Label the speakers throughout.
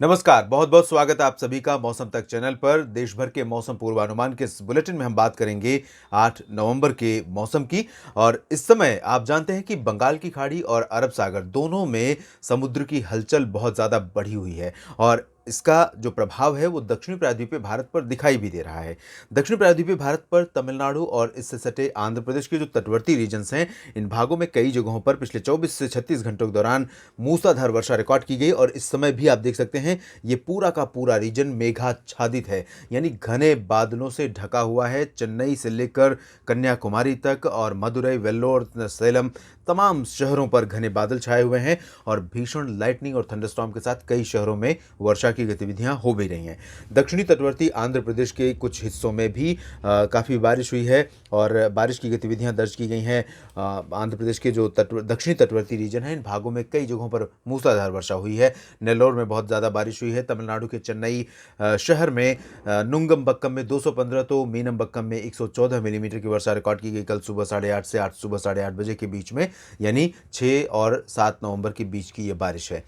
Speaker 1: नमस्कार, बहुत-बहुत स्वागत है आप सभी का मौसम तक चैनल पर। देश भर के मौसम पूर्वानुमान के इस बुलेटिन में हम बात करेंगे 8 नवंबर के मौसम की। और इस समय आप जानते हैं कि बंगाल की खाड़ी और अरब सागर दोनों में समुद्र की हलचल बहुत ज़्यादा बढ़ी हुई है और इसका जो प्रभाव है वो दक्षिणी प्रायद्वीपीय भारत पर दिखाई भी दे रहा है। दक्षिणी प्रायद्वीपीय भारत पर तमिलनाडु और इससे सटे आंध्र प्रदेश के जो तटवर्ती रीजन्स हैं, इन भागों में कई जगहों पर पिछले 24 से 36 घंटों के दौरान मूसलाधार वर्षा रिकॉर्ड की गई और इस समय भी आप देख सकते हैं ये पूरा का पूरा रीजन मेघाच्छादित है, यानी घने बादलों से ढका हुआ है। चेन्नई से लेकर कन्याकुमारी तक और मदुरई, वेल्लोर, सेलम तमाम शहरों पर घने बादल छाए हुए हैं और भीषण लाइटनिंग और थंडरस्टॉर्म के साथ कई शहरों में वर्षा की गतिविधियां हो भी रही हैं। दक्षिणी तटवर्ती आंध्र प्रदेश के कुछ हिस्सों में भी काफ़ी बारिश हुई है और बारिश की गतिविधियां दर्ज की गई हैं। आंध्र प्रदेश के जो दक्षिणी तटवर्ती रीजन है, इन भागों में कई जगहों पर मूसलाधार वर्षा हुई है। नेल्लोर में बहुत ज़्यादा बारिश हुई है। तमिलनाडु के चेन्नई शहर में नुंगमबक्कम में 215 तो मीनमबक्कम में 114 मिलीमीटर की वर्षा रिकॉर्ड की गई कल सुबह 8:30 से आज सुबह 8:30 बजे के बीच में, यानी 6 और 7 नवंबर के बीच की ये बारिश है।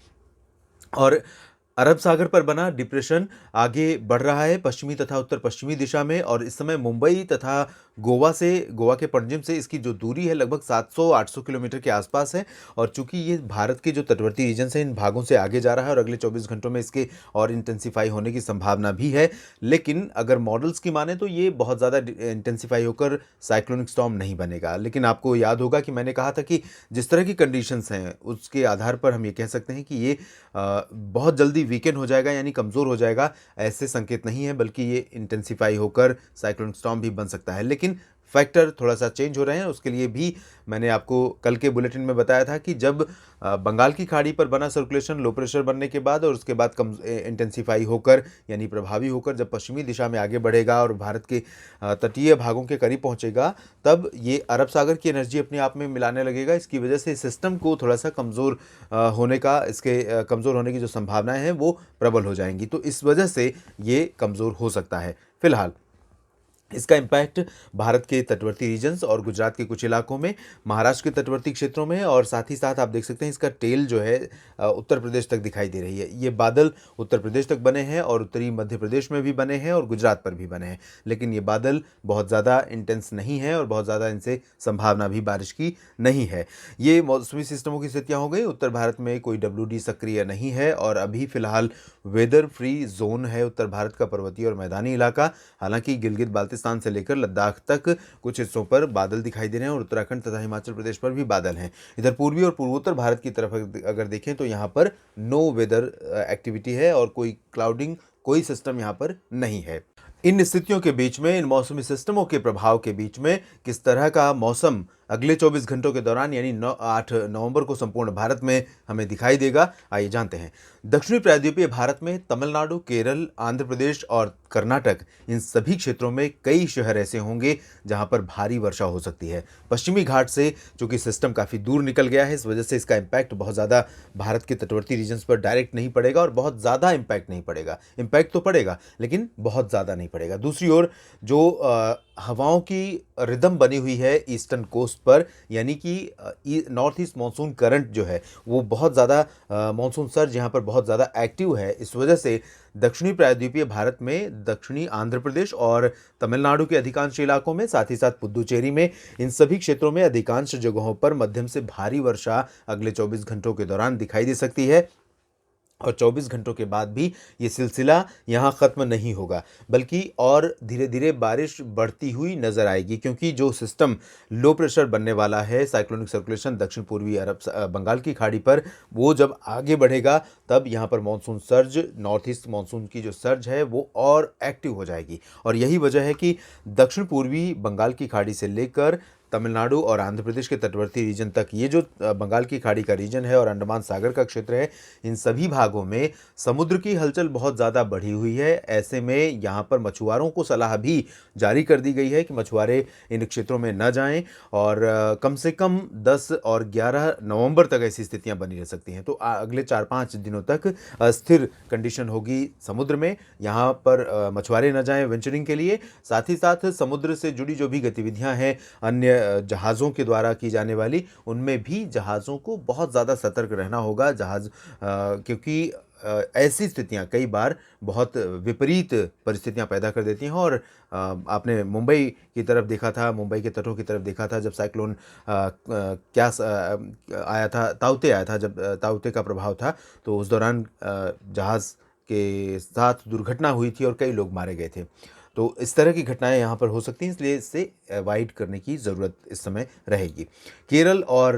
Speaker 1: और अरब सागर पर बना डिप्रेशन आगे बढ़ रहा है पश्चिमी तथा उत्तर पश्चिमी दिशा में और इस समय मुंबई तथा गोवा के पणजिम से इसकी जो दूरी है लगभग 700-800 किलोमीटर के आसपास है। और चूंकि ये भारत के जो तटवर्ती रीजन हैं, इन भागों से आगे जा रहा है और अगले 24 घंटों में इसके और इंटेंसिफाई होने की संभावना भी है। लेकिन अगर मॉडल्स की माने तो ये बहुत ज़्यादा इंटेंसिफाई होकर साइक्लोनिक स्टॉर्म नहीं बनेगा। लेकिन आपको याद होगा कि मैंने कहा था कि जिस तरह की कंडीशंस हैं उसके आधार पर हम ये कह सकते हैं कि ये बहुत जल्दी वीकेंड हो जाएगा, यानी कमज़ोर हो जाएगा, ऐसे संकेत नहीं है, बल्कि ये इंटेंसिफाई होकर साइक्लोनिक स्टॉर्म भी बन सकता है। लेकिन फैक्टर थोड़ा सा चेंज हो रहे हैं। उसके लिए भी मैंने आपको कल के बुलेटिन में बताया था कि जब बंगाल की खाड़ी पर बना सर्कुलेशन लो प्रेशर बनने के बाद और उसके बाद कम इंटेंसिफाई होकर यानी प्रभावी होकर जब पश्चिमी दिशा में आगे बढ़ेगा और भारत के तटीय भागों के करीब पहुंचेगा, तब ये अरब सागर की एनर्जी अपने आप में मिलाने लगेगा। इसकी वजह से सिस्टम को थोड़ा सा कमज़ोर होने का इसके कमज़ोर होने की जो संभावनाएं हैं वो प्रबल हो जाएंगी। तो इस वजह से ये कमज़ोर हो सकता है। फिलहाल इसका इम्पैक्ट भारत के तटवर्ती रीजन्स और गुजरात के कुछ इलाकों में, महाराष्ट्र के तटवर्ती क्षेत्रों में और साथ ही साथ आप देख सकते हैं इसका टेल जो है उत्तर प्रदेश तक दिखाई दे रही है। ये बादल उत्तर प्रदेश तक बने हैं और उत्तरी मध्य प्रदेश में भी बने हैं और गुजरात पर भी बने हैं। लेकिन ये बादल बहुत ज़्यादा इंटेंस नहीं है और बहुत ज़्यादा इनसे संभावना भी बारिश की नहीं है। ये मौसमी सिस्टमों की स्थितियाँ हो गई। उत्तर भारत में कोई WD सक्रिय नहीं है और अभी फिलहाल वेदर फ्री जोन है उत्तर भारत का पर्वतीय और मैदानी इलाका। हालांकि गिलगित बाल्टिस्तान से लेकर लद्दाख तक कुछ हिस्सों पर बादल दिखाई दे रहे हैं और उत्तराखंड तथा हिमाचल प्रदेश पर भी बादल हैं। इधर पूर्वी और पूर्वोत्तर भारत की तरफ अगर देखें तो यहाँ पर नो वेदर एक्टिविटी है और कोई क्लाउडिंग, कोई सिस्टम यहाँ पर नहीं है। इन स्थितियों के बीच में, इन मौसमी सिस्टमों के प्रभाव के बीच में किस तरह का मौसम अगले 24 घंटों के दौरान यानी 8 नवंबर को संपूर्ण भारत में हमें दिखाई देगा, आइए जानते हैं। दक्षिणी प्रायद्वीपीय भारत में तमिलनाडु, केरल, आंध्र प्रदेश और कर्नाटक, इन सभी क्षेत्रों में कई शहर ऐसे होंगे जहां पर भारी वर्षा हो सकती है। पश्चिमी घाट से चूंकि सिस्टम काफ़ी दूर निकल गया है, इस वजह से इसका इम्पैक्ट बहुत ज़्यादा भारत के तटवर्ती रीजन्स पर डायरेक्ट नहीं पड़ेगा और बहुत ज़्यादा इम्पैक्ट नहीं पड़ेगा। इम्पैक्ट तो पड़ेगा लेकिन बहुत ज़्यादा नहीं पड़ेगा। दूसरी ओर जो हवाओं की रिदम बनी हुई है ईस्टर्न कोस्ट पर, यानी कि नॉर्थ ईस्ट मानसून करंट जो है वो बहुत ज़्यादा मानसून सर्ज यहाँ पर बहुत ज़्यादा एक्टिव है। इस वजह से दक्षिणी प्रायद्वीपीय भारत में दक्षिणी आंध्र प्रदेश और तमिलनाडु के अधिकांश इलाकों में, साथ ही साथ पुदुचेरी में, इन सभी क्षेत्रों में अधिकांश जगहों पर मध्यम से भारी वर्षा अगले 24 घंटों के दौरान दिखाई दे सकती है। और 24 घंटों के बाद भी ये सिलसिला यहाँ ख़त्म नहीं होगा, बल्कि और धीरे धीरे बारिश बढ़ती हुई नज़र आएगी, क्योंकि जो सिस्टम लो प्रेशर बनने वाला है, साइक्लोनिक सर्कुलेशन दक्षिण पूर्वी बंगाल की खाड़ी पर, वो जब आगे बढ़ेगा तब यहाँ पर monsoon surge, north east monsoon की जो सर्ज है वो और एक्टिव हो जाएगी। और यही वजह है कि दक्षिण पूर्वी बंगाल की खाड़ी से लेकर तमिलनाडु और आंध्र प्रदेश के तटवर्ती रीजन तक, ये जो बंगाल की खाड़ी का रीजन है और अंडमान सागर का क्षेत्र है, इन सभी भागों में समुद्र की हलचल बहुत ज़्यादा बढ़ी हुई है। ऐसे में यहाँ पर मछुआरों को सलाह भी जारी कर दी गई है कि मछुआरे इन क्षेत्रों में न जाएं और कम से कम 10 और 11 नवंबर तक ऐसी स्थितियाँ बनी रह सकती हैं। तो अगले 4-5 दिनों तक अस्थिर कंडीशन होगी समुद्र में। यहाँ पर मछुआरे न जाएं वेंचरिंग के लिए। साथ ही साथ समुद्र से जुड़ी जो भी गतिविधियाँ हैं अन्य जहाज़ों के द्वारा की जाने वाली, उनमें भी जहाज़ों को बहुत ज़्यादा सतर्क रहना होगा। क्योंकि ऐसी स्थितियां कई बार बहुत विपरीत परिस्थितियां पैदा कर देती हैं। और आपने मुंबई की तरफ देखा था, मुंबई के तटों की तरफ देखा था, जब साइक्लोन आया था, ताउते आया था, जब ताउते का प्रभाव था, तो उस दौरान जहाज़ के साथ दुर्घटना हुई थी और कई लोग मारे गए थे। तो इस तरह की घटनाएं यहाँ पर हो सकती हैं, इसलिए इससे अवॉइड करने की ज़रूरत इस समय रहेगी। केरल और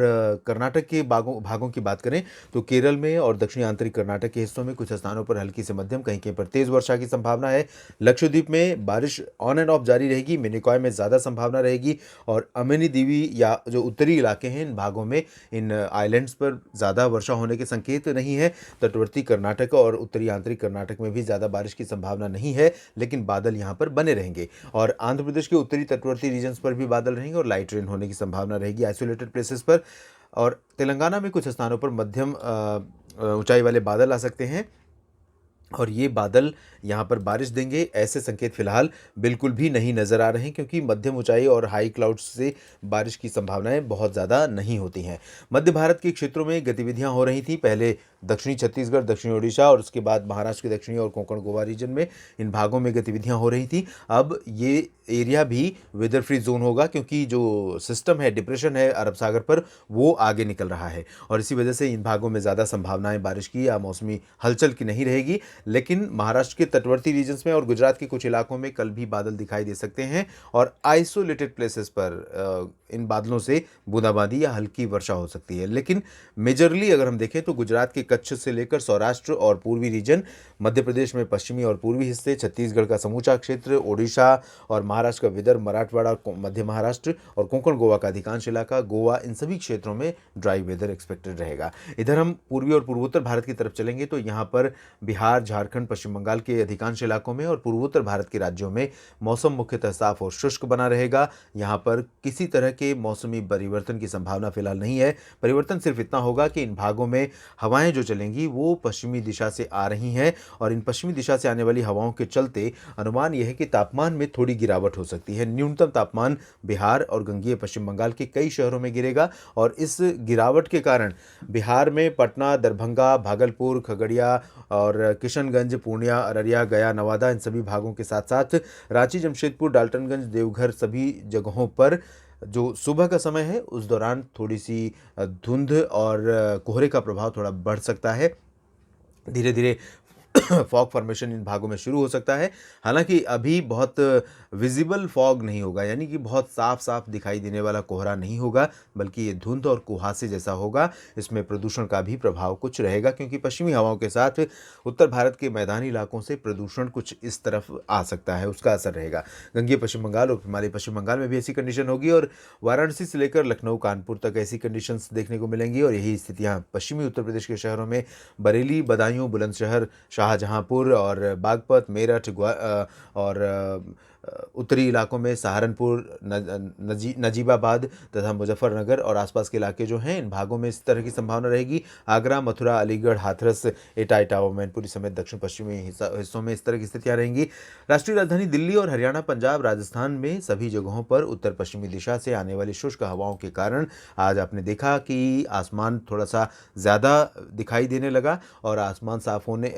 Speaker 1: कर्नाटक के भागों की बात करें तो केरल में और दक्षिणी आंतरिक कर्नाटक के हिस्सों में कुछ स्थानों पर हल्की से मध्यम, कहीं कहीं पर तेज वर्षा की संभावना है। लक्षद्वीप में बारिश ऑन एंड ऑफ जारी रहेगी, मिनिकॉय में ज़्यादा संभावना रहेगी, और अमिनी दीवी या जो उत्तरी इलाके हैं इन भागों में, इन आइलैंड्स पर ज़्यादा वर्षा होने के संकेत नहीं है। तटवर्ती कर्नाटक और उत्तरी आंतरिक कर्नाटक में भी ज़्यादा बारिश की संभावना नहीं है, लेकिन बादल यहाँ पर बने रहेंगे। और आंध्र प्रदेश के उत्तरी तटवर्ती रीजन्स पर भी बादल रहेंगे और लाइट रेन होने की संभावना रहेगी आइसोलेटेड प्लेसेस पर। और तेलंगाना में कुछ स्थानों पर मध्यम ऊंचाई वाले बादल आ सकते हैं, और ये बादल यहाँ पर बारिश देंगे, ऐसे संकेत फिलहाल बिल्कुल भी नहीं नज़र आ रहे हैं, क्योंकि मध्यम ऊंचाई और हाई क्लाउड्स से बारिश की संभावनाएं बहुत ज़्यादा नहीं होती हैं। मध्य भारत के क्षेत्रों में गतिविधियां हो रही थी, पहले दक्षिणी छत्तीसगढ़, दक्षिणी ओडिशा और उसके बाद महाराष्ट्र के दक्षिणी और कोंकण गोवा रीजन में, इन भागों में गतिविधियां हो रही थी। अब ये एरिया भी वेदर फ्री जोन होगा, क्योंकि जो सिस्टम है, डिप्रेशन है अरब सागर पर, वो आगे निकल रहा है, और इसी वजह से इन भागों में ज़्यादा संभावनाएं बारिश की या मौसमी हलचल की नहीं रहेगी। लेकिन महाराष्ट्र के तटवर्ती रीजन्स में और गुजरात के कुछ इलाकों में कल भी बादल दिखाई दे सकते हैं, और आइसोलेटेड प्लेसेस पर इन बादलों से बूंदाबांदी या हल्की वर्षा हो सकती है। लेकिन मेजरली अगर हम देखें तो गुजरात के कच्छ से लेकर सौराष्ट्र और पूर्वी रीजन, मध्य प्रदेश में पश्चिमी और पूर्वी हिस्से, छत्तीसगढ़ का समूचा क्षेत्र, ओडिशा और महाराष्ट्र का विदर्भ, मराठवाड़ा, मध्य महाराष्ट्र और कोंकण गोवा का अधिकांश इलाका, गोवा, इन सभी क्षेत्रों में ड्राई वेदर एक्सपेक्टेड रहेगा। इधर हम पूर्वी और पूर्वोत्तर भारत की तरफ चलेंगे तो यहाँ पर बिहार, झारखंड, पश्चिम बंगाल के अधिकांश इलाकों में और पूर्वोत्तर भारत के राज्यों में मौसम मुख्यतः साफ और शुष्क बना रहेगा। यहाँ पर किसी तरह के मौसमी परिवर्तन की संभावना फिलहाल नहीं है। परिवर्तन सिर्फ इतना होगा कि इन भागों में हवाएं जो चलेंगी वो पश्चिमी दिशा से आ रही हैं, और इन पश्चिमी दिशा से आने वाली हवाओं के चलते अनुमान यह है कि तापमान में थोड़ी गिरावट हो सकती है। न्यूनतम तापमान बिहार और गंगेय पश्चिम बंगाल के कई शहरों में गिरेगा, और इस गिरावट के कारण बिहार में पटना, दरभंगा, भागलपुर, खगड़िया और किशनगंज, पूर्णिया, अररिया, गया, नवादा, इन सभी भागों के साथ साथ रांची, जमशेदपुर, डाल्टनगंज, देवघर, सभी जगहों पर जो सुबह का समय है उस दौरान थोड़ी सी धुंध और कोहरे का प्रभाव थोड़ा बढ़ सकता है। धीरे धीरे फॉग फॉर्मेशन इन भागों में शुरू हो सकता है। हालांकि अभी बहुत विजिबल फॉग नहीं होगा, यानी कि बहुत साफ साफ दिखाई देने वाला कोहरा नहीं होगा, बल्कि ये धुंध और कुहासे जैसा होगा। इसमें प्रदूषण का भी प्रभाव कुछ रहेगा, क्योंकि पश्चिमी हवाओं के साथ उत्तर भारत के मैदानी इलाकों से प्रदूषण कुछ इस तरफ आ सकता है, उसका असर रहेगा। गंगेय पश्चिम बंगाल और हिमालय पश्चिम बंगाल में भी ऐसी कंडीशन होगी, और वाराणसी से लेकर लखनऊ, कानपुर तक ऐसी कंडीशंस देखने को मिलेंगी। और यही स्थितियां पश्चिमी उत्तर प्रदेश के शहरों में बरेली, बदायूं, बुलंदशहर, शाहजहांपुर और बागपत, मेरठ और उत्तरी इलाकों में सहारनपुर, नजीबाबाद तथा मुजफ्फरनगर और आसपास के इलाके जो हैं, इन भागों में इस तरह की संभावना रहेगी। आगरा, मथुरा, अलीगढ़, हाथरस, एटा, इटावा, मैनपुरी समेत दक्षिण पश्चिमी हिस्सों में इस तरह की स्थितियां रहेंगी। राष्ट्रीय राजधानी दिल्ली और हरियाणा, पंजाब, राजस्थान में सभी जगहों पर उत्तर पश्चिमी दिशा से आने वाली शुष्क हवाओं के कारण आज आपने देखा कि आसमान थोड़ा सा ज़्यादा दिखाई देने लगा, और आसमान साफ होने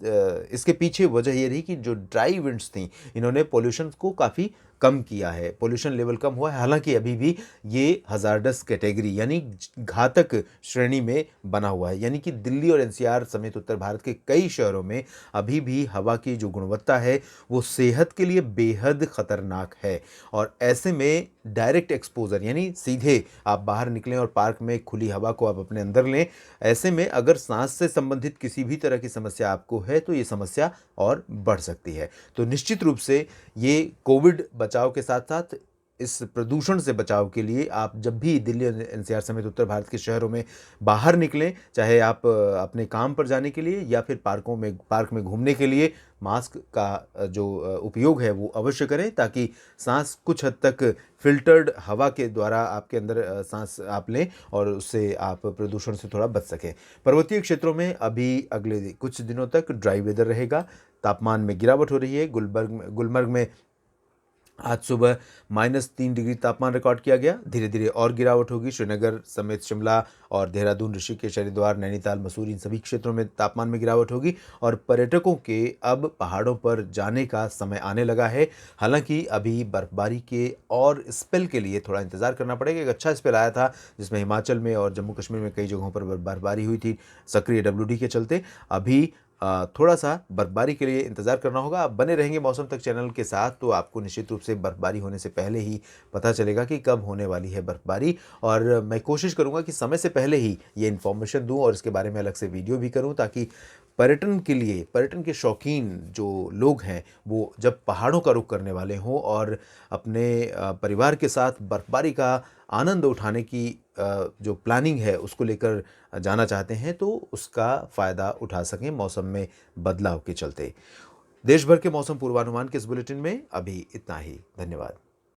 Speaker 1: इसके पीछे वजह ये रही कि जो ड्राई विंड्स थी, इन्होंने पोल्यूशन को काफ़ी कम किया है, पोल्यूशन लेवल कम हुआ है। हालांकि अभी भी ये हजार्डस कैटेगरी यानी घातक श्रेणी में बना हुआ है, यानी कि दिल्ली और एनसीआर समेत उत्तर भारत के कई शहरों में अभी भी हवा की जो गुणवत्ता है वो सेहत के लिए बेहद खतरनाक है। और ऐसे में डायरेक्ट एक्सपोजर, यानी सीधे आप बाहर निकलें और पार्क में खुली हवा को आप अपने अंदर लें, ऐसे में अगर सांस से संबंधित किसी भी तरह की समस्या आपको है तो ये समस्या और बढ़ सकती है। तो निश्चित रूप से ये कोविड बचाव के साथ साथ इस प्रदूषण से बचाव के लिए आप जब भी दिल्ली एनसीआर समेत उत्तर भारत के शहरों में बाहर निकलें, चाहे आप अपने काम पर जाने के लिए या फिर पार्क में घूमने के लिए, मास्क का जो उपयोग है वो अवश्य करें, ताकि सांस कुछ हद तक फिल्टर्ड हवा के द्वारा आपके अंदर सांस आप लें और उससे आप प्रदूषण से थोड़ा बच सकें। पर्वतीय क्षेत्रों में अभी अगले कुछ दिनों तक ड्राई वेदर रहेगा, तापमान में गिरावट हो रही है। गुलमर्ग में आज सुबह -3 डिग्री तापमान रिकॉर्ड किया गया। धीरे धीरे और गिरावट होगी। श्रीनगर समेत शिमला और देहरादून, ऋषिकेश, हरिद्वार, नैनीताल, मसूरी इन सभी क्षेत्रों में तापमान में गिरावट होगी और पर्यटकों के अब पहाड़ों पर जाने का समय आने लगा है। हालांकि अभी बर्फबारी के और स्पेल के लिए थोड़ा इंतजार करना पड़ेगा। एक अच्छा स्पेल आया था जिसमें हिमाचल में और जम्मू कश्मीर में कई जगहों पर बर्फबारी हुई थी सक्रिय WD के चलते। अभी थोड़ा-सा बर्फबारी के लिए इंतज़ार करना होगा। आप बने रहेंगे मौसम तक चैनल के साथ, तो आपको निश्चित रूप से बर्फबारी होने से पहले ही पता चलेगा कि कब होने वाली है बर्फबारी। और मैं कोशिश करूँगा कि समय से पहले ही ये इन्फॉर्मेशन दूँ और इसके बारे में अलग से वीडियो भी करूँ, ताकि पर्यटन के लिए, पर्यटन के शौकीन जो लोग हैं, वो जब पहाड़ों का रुख करने वाले हों और अपने परिवार के साथ बर्फबारी का आनंद उठाने की जो प्लानिंग है उसको लेकर जाना चाहते हैं, तो उसका फ़ायदा उठा सकें मौसम में बदलाव के चलते। देश भर के मौसम पूर्वानुमान के इस बुलेटिन में अभी इतना ही। धन्यवाद।